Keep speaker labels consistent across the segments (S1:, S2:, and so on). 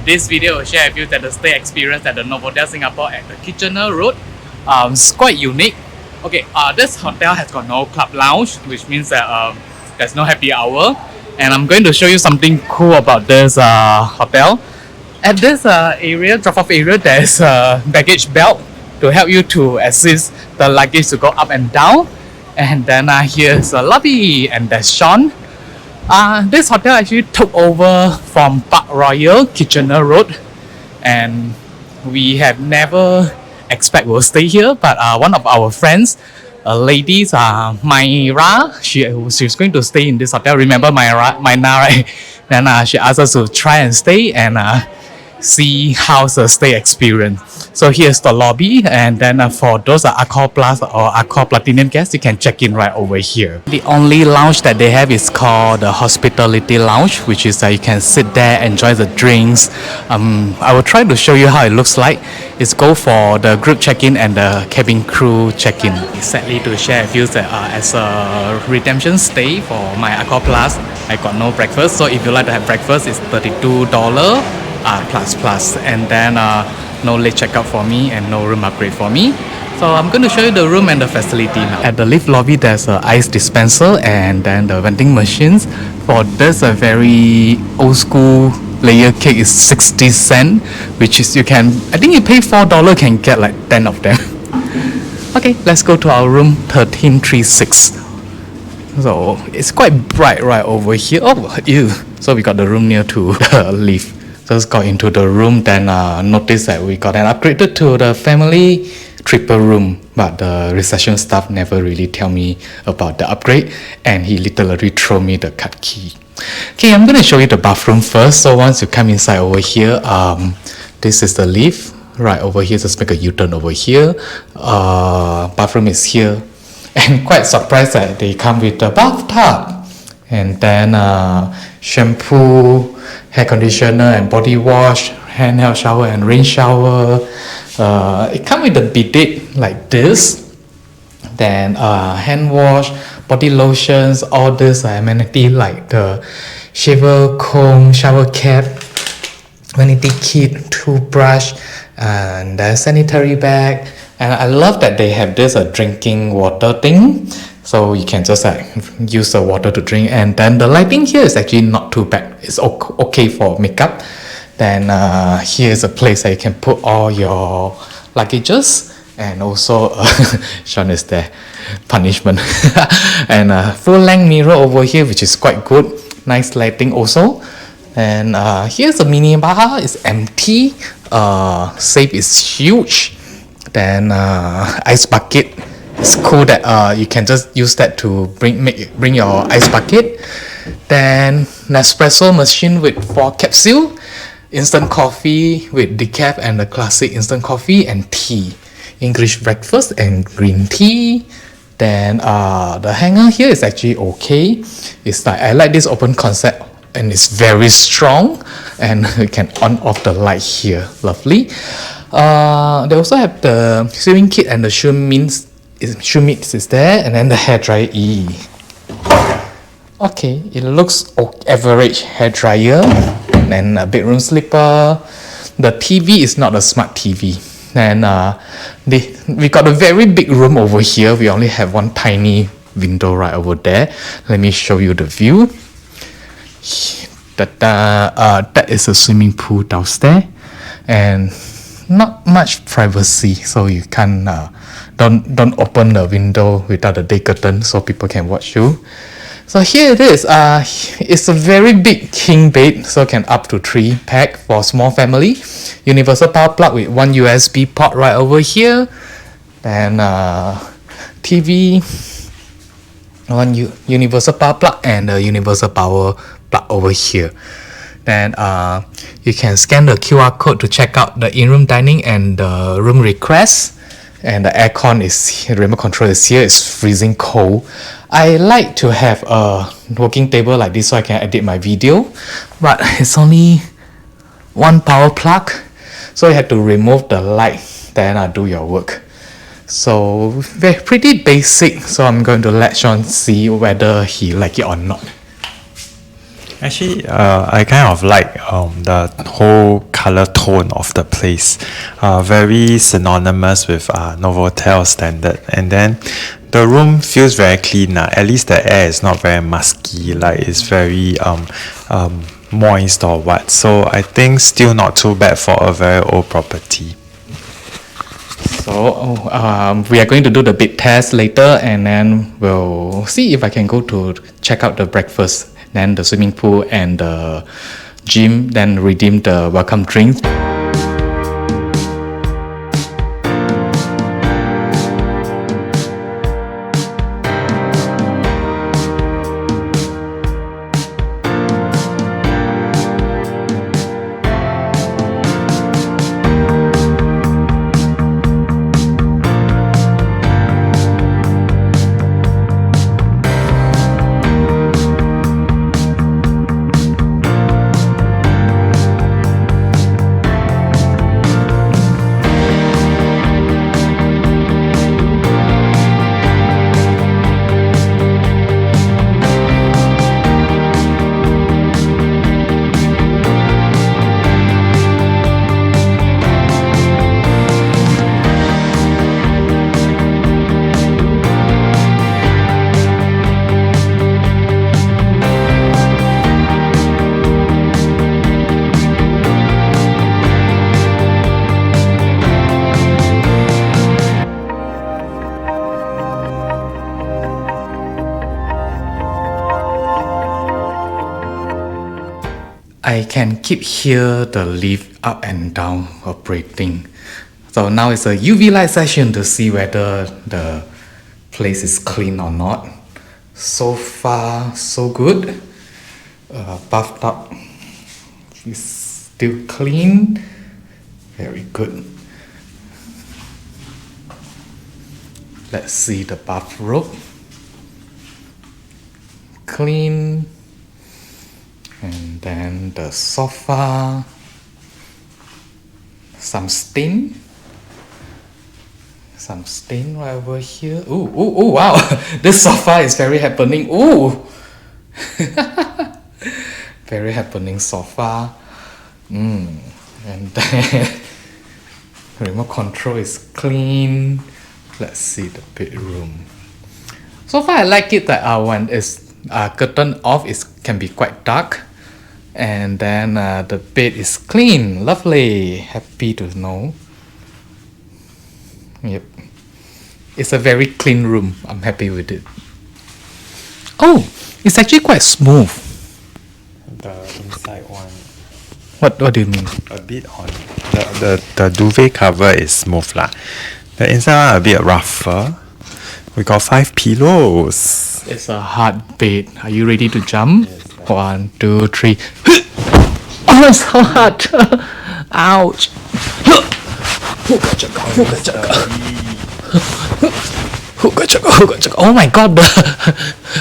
S1: This video will share with you that the stay experience at the Novotel Singapore at the Kitchener Road. It's quite unique. Okay, this hotel has got no club lounge, which means that there's no happy hour. And I'm going to show you something cool about this hotel. At this area, drop-off area, there's a baggage belt to help you to assist the luggage to go up and down. And then here's a lobby, and there's Sean. This hotel actually took over from Park Royal, Kitchener Road, and we have never expect we'll stay here, but one of our friends, ladies, Myra, she's going to stay in this hotel. Remember Myra, right? Then she asked us to try and stay and see how's the stay experience. So here's the lobby, and then for those Accor Plus or Accor Platinum guests, you can check in right over here. The only lounge that they have is called the Hospitality Lounge, which is you can sit there, enjoy the drinks. I will try to show you how it looks like. It's go for the group check-in and the cabin crew check-in. Sadly to share with you that as a redemption stay for my Accor Plus, I got no breakfast. So if you like to have breakfast, it's $32 plus, and then no late checkout for me and no room upgrade for me. So I'm going to show you the room and the facility now. At the lift lobby, there's an ice dispenser and then the vending machines. For this, a very old school layer cake is 60 cents, which is I think you pay $4 can get like 10 of them. Okay, let's go to our room 1336. So it's quite bright right over here. Oh, ew. So we got the room near to the lift. Just got into the room, then noticed that we got an upgraded to the family triple room, but the reception staff never really tell me about the upgrade, and he literally threw me the card key. Okay, I'm gonna show you the bathroom first. So once you come inside over here, this is the lift right over here. Just make a U-turn over here. Bathroom is here, and quite surprised that they come with the bathtub, and then shampoo, hair conditioner and body wash, handheld shower and rain shower. It comes with a bidet like this, then hand wash, body lotions, all this amenity like the shaver comb, shower cap, vanity kit, toothbrush, and the sanitary bag. And I love that they have this drinking water thing, so you can just use the water to drink. And then the lighting here is actually not too bad. It's okay for makeup. Then here's a place that you can put all your luggages, and also Sean is there, punishment. And full length mirror over here, which is quite good. Nice lighting also. And here's a mini bar. It's empty. Safe is huge. Then ice bucket. It's cool that you can just use that to bring your ice bucket. Then Nespresso machine with 4 capsule, instant coffee with decaf and the classic instant coffee, and tea, English breakfast and green tea. Then the hanger here is actually okay. It's like I like this open concept, and it's very strong, and you can on off the light here. Lovely. They also have the swimming kit and the shoe mix is there, and then the hair dryer. Okay, it looks average hair dryer. And then a bedroom slipper. The TV is not a smart TV. And we got a very big room over here. We only have one tiny window right over there. Let me show you the view. That is a swimming pool downstairs, and not much privacy, so you can't don't open the window without the day curtain so people can watch you. So here it is. It's a very big king bed, so can up to 3 pack for small family. Universal power plug with 1 USB port right over here. Then TV, 1 universal power plug, and a universal power plug over here. Then you can scan the QR code to check out the in-room dining and the room requests. And the aircon is remote control is here. It's freezing cold. I like to have a working table like this so I can edit my video, but it's only 1 power plug, so you have to remove the light, then do your work. So pretty basic. So I'm going to let Sean see whether he like it or not.
S2: Actually, I kind of like the whole color tone of the place. Very synonymous with Novotel standard. And then the room feels very clean. At least the air is not very musky, like it's very moist or what. So I think still not too bad for a very old property.
S1: So we are going to do the bed test later, and then we'll see if I can go to check out the breakfast, then the swimming pool and the gym, then redeem the welcome drinks. I can keep hear the lift up and down operating. So now it's a UV light session to see whether the place is clean or not. So far, so good. Bathtub is still clean. Very good. Let's see the bathrobe. Clean. And then the sofa, some stain right over here. Ooh, wow, this sofa is very happening. Ooh, very happening sofa. And then remote control is clean. Let's see the bedroom. So far, I like it that when it's curtain off, it can be quite dark. And then the bed is clean, lovely, happy to know. Yep, it's a very clean room. I'm happy with it. Oh, it's actually quite smooth.
S2: The inside one.
S1: What do you mean?
S2: A bit on the duvet cover is smooth lah. The inside one a bit rougher. We got 5 pillows.
S1: It's a hard bed. Are you ready to jump?
S2: Yes,
S1: 1, 2, 3. Oh, it's so hard. Ouch. Oh my god.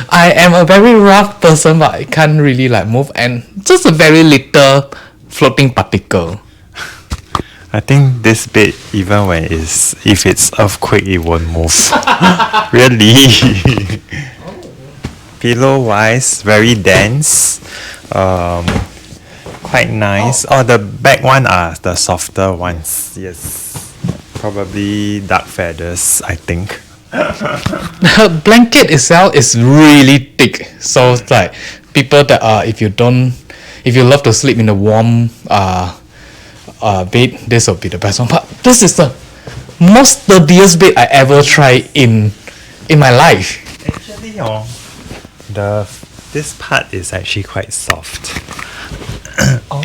S1: I am a very rough person, but I can't really move, and just a very little floating particle.
S2: I think this bed, even when if it's earthquake, it won't move. Really. Pillow wise, very dense. Quite nice. Oh, the back one are the softer ones. Yes. Probably dark feathers, I think.
S1: The blanket itself is really thick. So it's like people that if you love to sleep in a warm bed, this will be the best one. But this is the most sturdiest bed I ever tried in my life.
S2: Actually, this part is actually quite soft.
S1: Oh.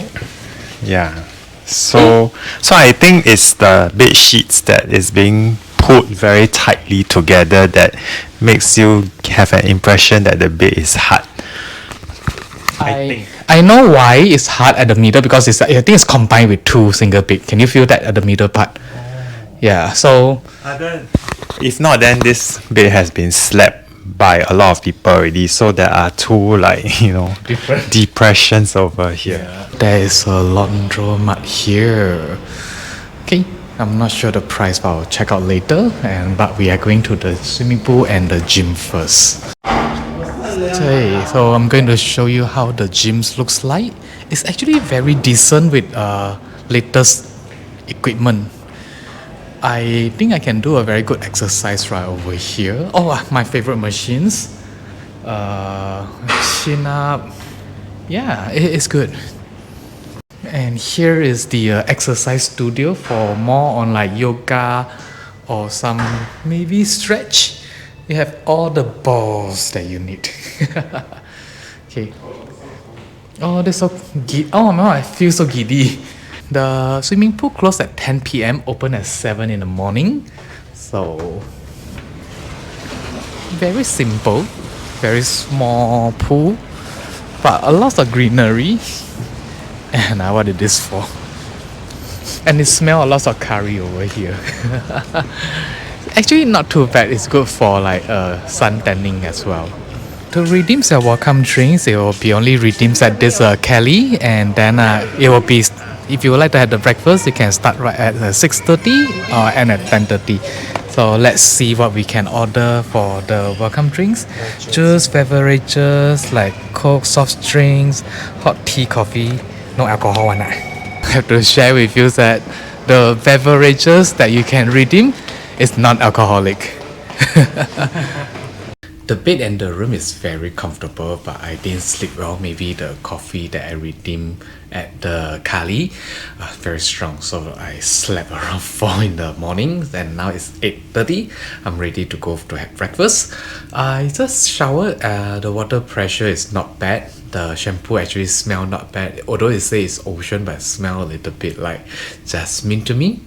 S2: Yeah. So I think it's the bed sheets that is being put very tightly together that makes you have an impression that the bed is hard.
S1: I know why it's hard at the middle, because I think it's combined with 2 single bed. Can you feel that at the middle part? Yeah. So.
S2: If not, then this bed has been slept by a lot of people already. So there are 2 depressions over here.
S1: Yeah. There is a laundromat here. Okay. I'm not sure the price, but I'll check out later. But we are going to the swimming pool and the gym first. Okay, so I'm going to show you how the gym looks like. It's actually very decent with latest equipment. I think I can do a very good exercise right over here. Oh, my favorite machines. Chin up. Yeah, it's good. And here is the exercise studio for more on like yoga or some maybe stretch. You have all the balls that you need. Okay. Oh, that's so oh no, I feel so giddy. The swimming pool closed at 10 p.m. open at 7 in the morning. So very simple, very small pool, but a lot of greenery. And what is this for? And it smells a lot of curry over here. Actually, not too bad. It's good for like sun tanning as well. To redeem your welcome drinks, it will be only redeemed at this Kelly, and then it will be. If you would like to have the breakfast, you can start right at 6:30 or end at 10:30. So let's see what we can order for the welcome drinks. Juice, beverages like Coke, soft drinks, hot tea, coffee. No alcohol one. I have to share with you that the beverages that you can redeem is non-alcoholic. The bed and the room is very comfortable, but I didn't sleep well. Maybe the coffee that I redeemed at the Kali very strong, so I slept around 4 in the morning. Then now it's 8:30. I'm ready to go to have breakfast. I just showered. The water pressure is not bad. The shampoo actually smell not bad. Although it says it's ocean, but it smell a little bit like jasmine to me.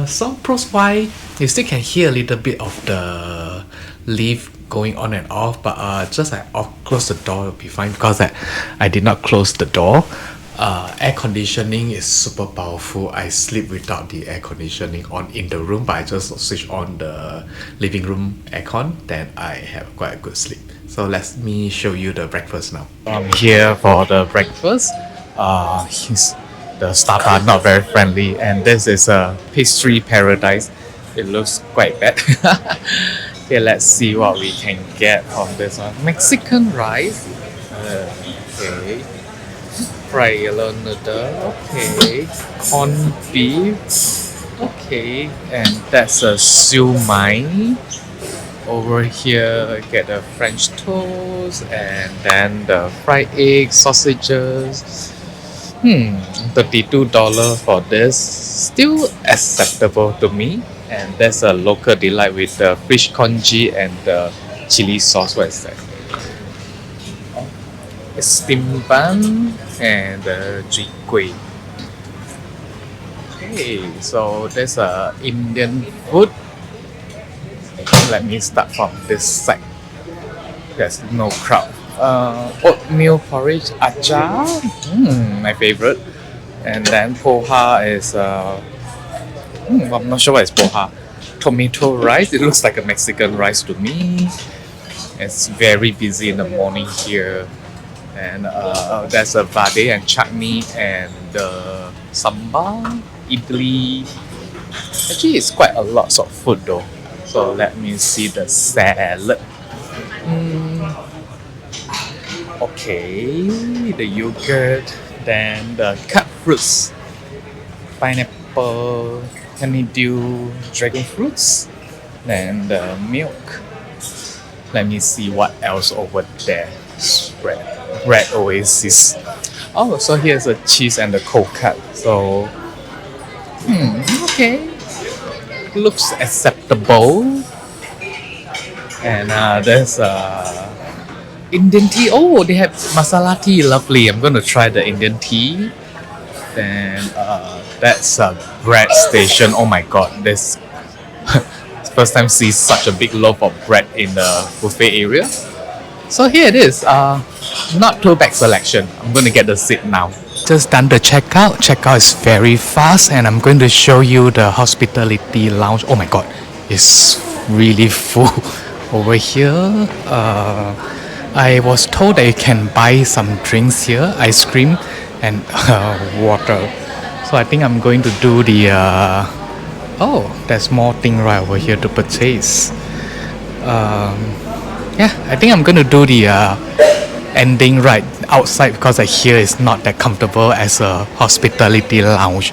S1: Some pros why you still can hear a little bit of the leaf going on and off, but just like close the door will be fine because I did not close the door. Air conditioning is super powerful. I sleep without the air conditioning on in the room, but I just switch on the living room aircon, then I have quite a good sleep. So let me show you the breakfast now. I'm here for the breakfast. The staff are not very friendly, and this is a pastry paradise. It looks quite bad. Okay, let's see what we can get from this one. Mexican rice. Okay. Fried yellow noodle. Okay. Corned beef. Okay. And that's a siu mai. Over here, get the French toast and then the fried eggs, sausages. $32 for this. Still acceptable to me. And there's a local delight with the fish congee and the chili sauce. What is that? It's steamed bun and the ji kueh. Okay, so there's a Indian food. Let me start from this side. There's no crowd. Oatmeal porridge, achar, my favorite. And then poha is I'm not sure what is poha. Tomato rice. It looks like a Mexican rice to me. It's very busy in the morning here. And there's a vade and chutney and sambal, idli. Actually, it's quite a lot of food though. So let me see the salad. Okay, the yogurt, then the cut fruits, pineapple, honeydew, dragon fruits, then the milk. Let me see what else over there. Spread, red oasis. Oh, so here's the cheese and the cold cut. So, okay, looks acceptable. And there's Indian tea. Oh, they have masala tea. Lovely. I'm gonna try the Indian tea. Then that's a bread station. Oh my god, this first time see such a big loaf of bread in the buffet area. So here it is. Not too bad selection. I'm gonna get the seat now. Just done the checkout. Checkout is very fast, and I'm going to show you the hospitality lounge. Oh my god, it's really full over here. I was told that you can buy some drinks here, ice cream and water. So I think I'm going to do the oh, there's more thing right over here to purchase. Yeah, I think I'm going to do the ending right outside because I hear it's not that comfortable as a hospitality lounge.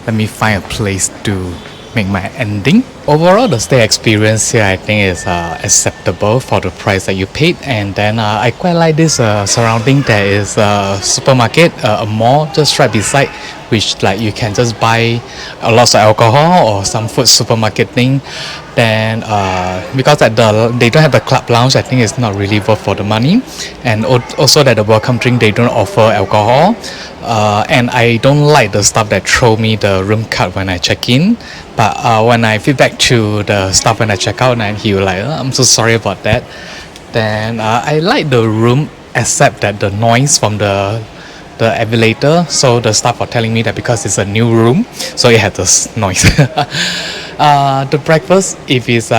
S1: Let me find a place to make my ending. Overall, the stay experience here I think is acceptable for the price that you paid, and then I quite like this surrounding. There is a supermarket, a mall just right beside, which like you can just buy a lot of alcohol or some food supermarket thing. Then because at they don't have the club lounge, I think it's not really worth for the money, and also that the welcome drink they don't offer alcohol. And I don't like the staff that throw me the room card when I check in. But when I feedback to the staff when I check out, and he was like, I'm so sorry about that. Then I like the room, except that the noise from the elevator. So the staff are telling me that because it's a new room, so it had this noise. The breakfast, if it's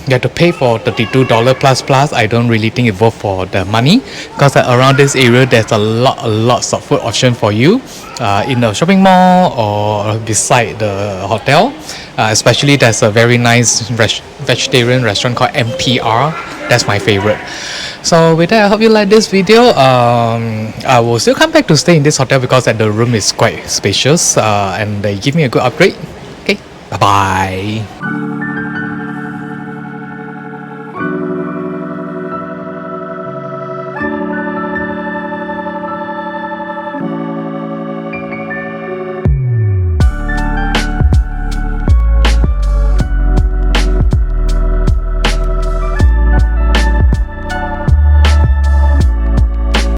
S1: you have to pay for $32 plus. I don't really think it's worth for the money, because around this area there's lots of food option for you in the shopping mall or beside the hotel. Especially there's a very nice vegetarian restaurant called MPR. That's my favorite. So with that, I hope you like this video. I will still come back to stay in this hotel because the room is quite spacious, and they give me a good upgrade. Okay, bye bye.